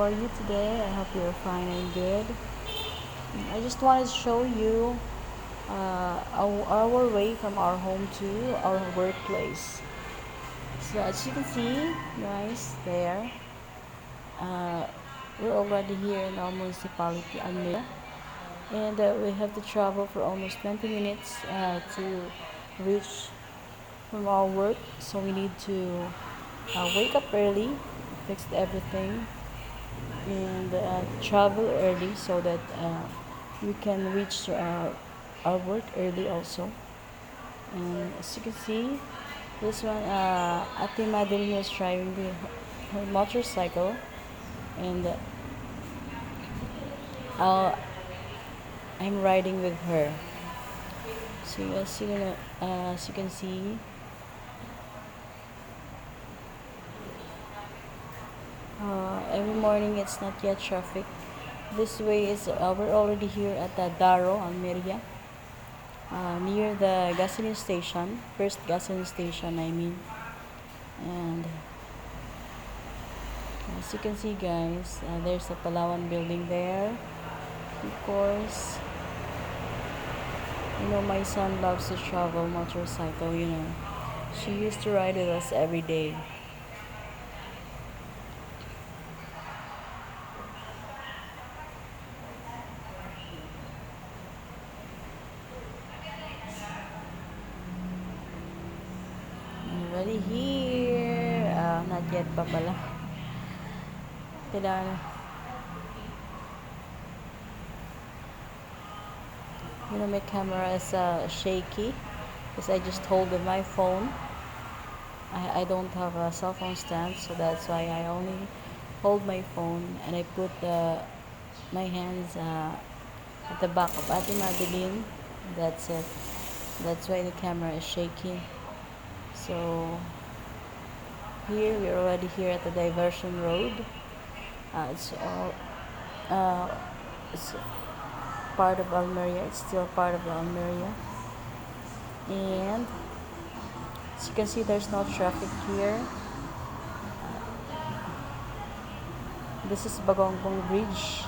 are you today? I hope you're fine and good. I just wanted to show you our way from our home to our workplace. So as you can see, guys, there, uh, we're already here in our municipality, Almira, and we have to travel for almost 20 minutes to reach from our work. So we need to wake up early, fix everything, and travel early so that we can reach our work early also. And as you can see, this one, Ate Madeline was driving her motorcycle, and uh, I'm riding with her. So as you can see, every morning it's not yet traffic. This way is we're already here at the Daro, Almeria, near the gasoline station, first gasoline station, I mean. And as you can see, guys, there's a Palawan building there. Of course, my son loves to travel motorcycle. She used to ride with us every day. Already here. Not yet pa pala. Kailangan, my camera is shaky because I just hold with my phone. I don't have a cell phone stand, so that's why I only hold my phone and I put my hands at the back of Ate Madeline. That's it. That's why the camera is shaky. So here we're already here at the diversion road. It's all it's part of Almeria. It's still part of the Almeria, and as you can see, there's no traffic here. This is Bagongkong Bridge.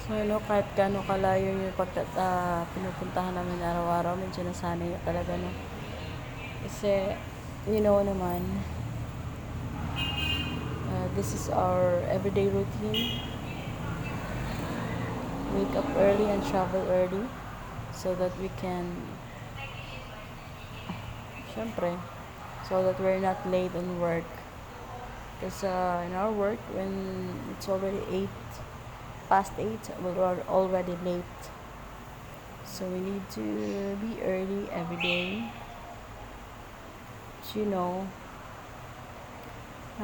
So, kahit gaano kalayo yung pinupuntahan namin araw-araw, medyo nasanay talaga, no? Kasi, naman, this is our everyday routine. Wake up early and travel early so that we can, syempre, so that we're not late on work. Because in our work, when it's already past 8, we're already late. So we need to be early every day.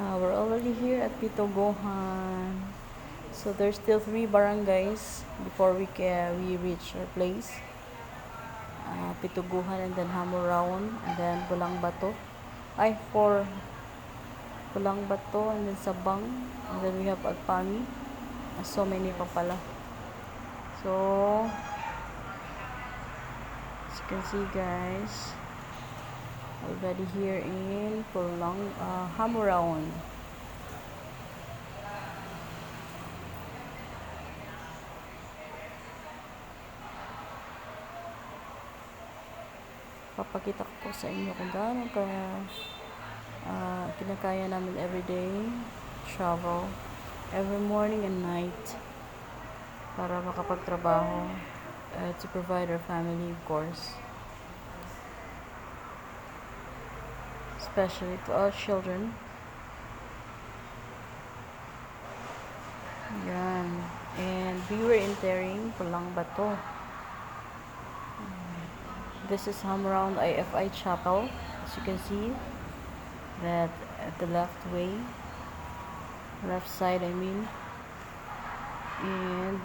We're already here at Pitogohan. So there's still 3 barangays before we reach our place. Pitogohan, and then Hamuraon, and then Bulangbato. 4 Bulangbato, and then Sabang, and then we have Agpami. So many pa pala. So as you can see, guys, already here in Hamuraon. Papakita ko po sa inyo kung gaano kinakaya namin everyday travel every morning and night para makapagtrabaho to provide our family, of course, especially to our children. Yan. And we were entering Bulangbato. This is Hamuraon IFI Chapel. As you can see, that at the left side, I mean. And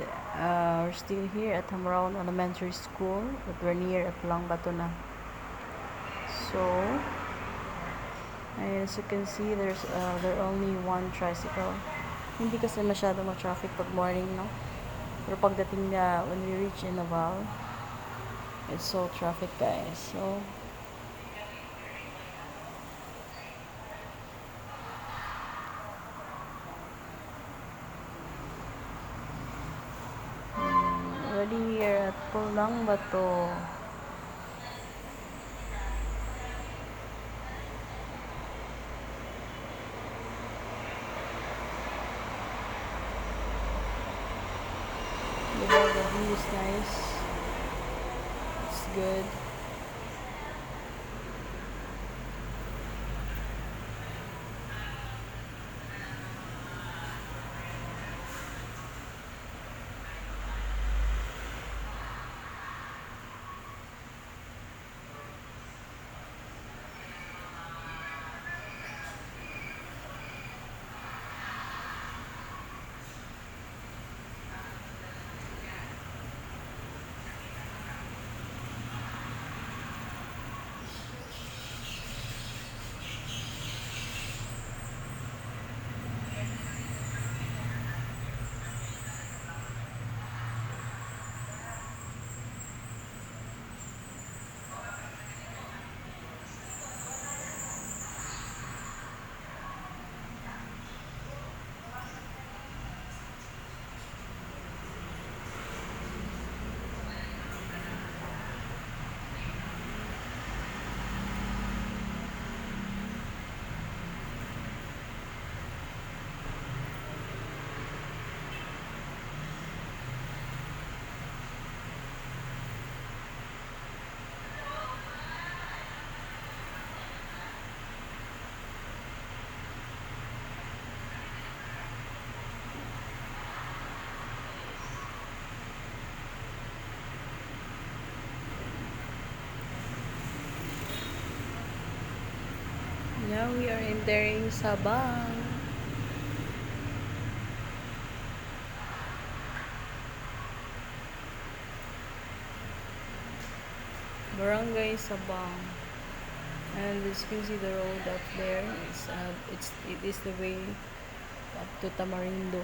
we're still here at Hamuraon Elementary School, but we're near at Bulangbato na. So, as you can see, there only one tricycle. Hindi kasi masyado traffic pag morning, no? Pero pagdating when we reach in Naval, it's so traffic, guys. So already here at Pulang Bato. The view is nice. It's good. Now we are entering Sabang. Barangay Sabang. And as you can see the road up there, it is the way up to Tamarindo.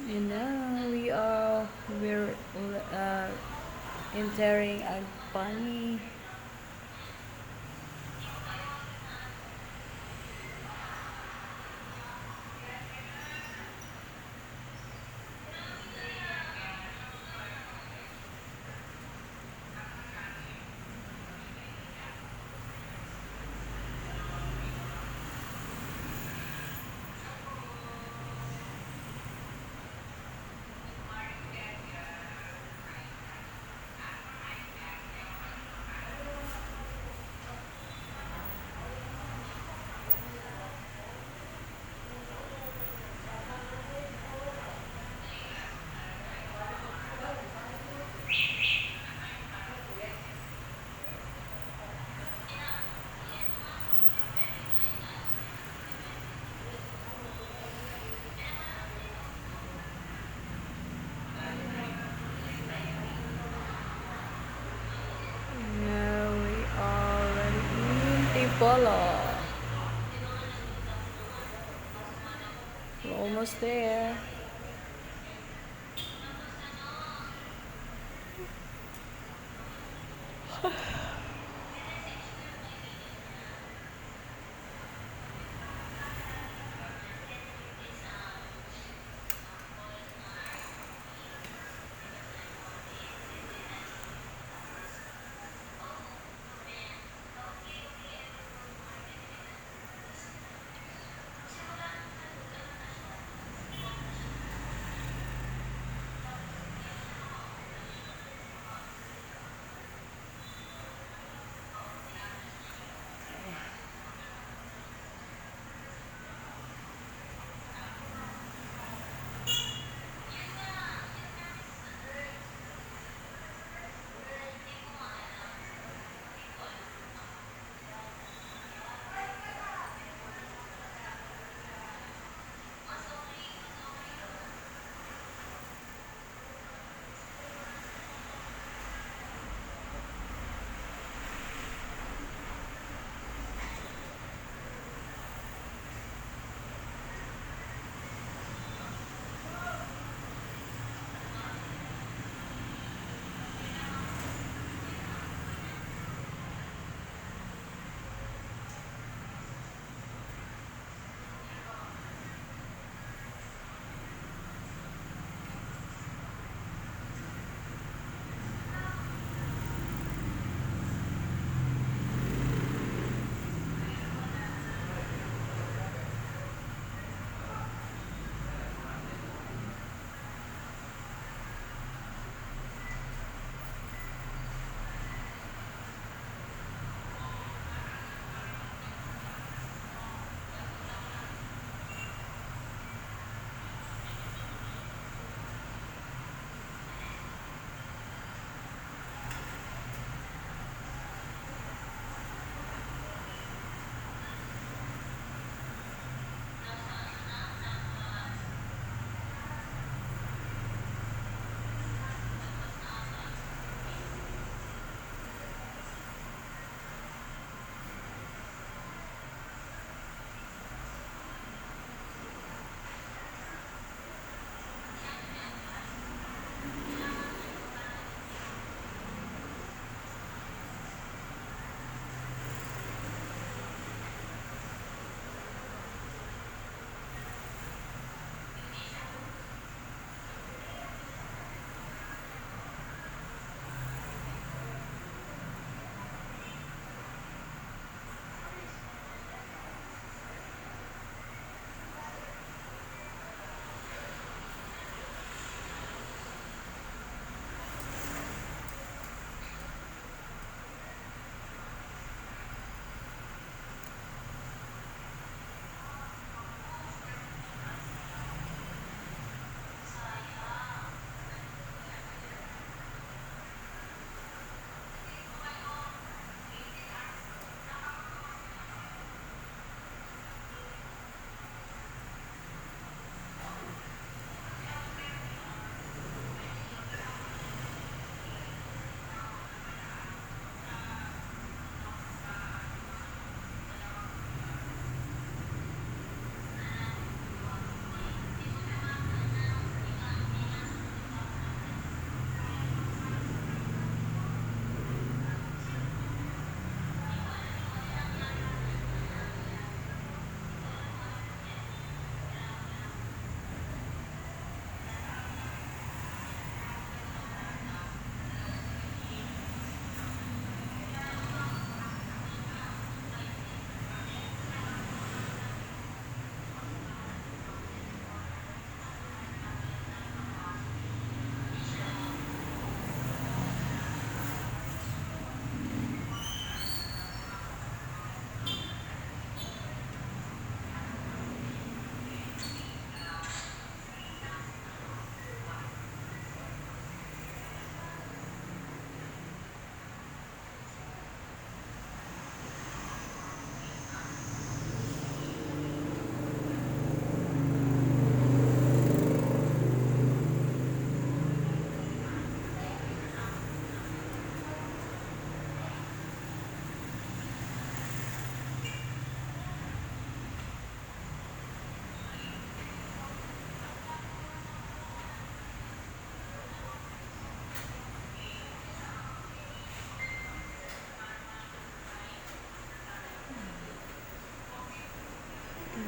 And now we're entering Agpani. Now we are already in Tipolo. We're almost there.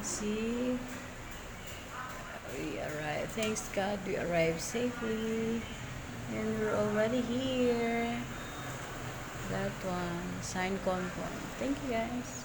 See, we arrived. Thanks God, we arrived safely, and we're already here. That one, sign con. Thank you guys.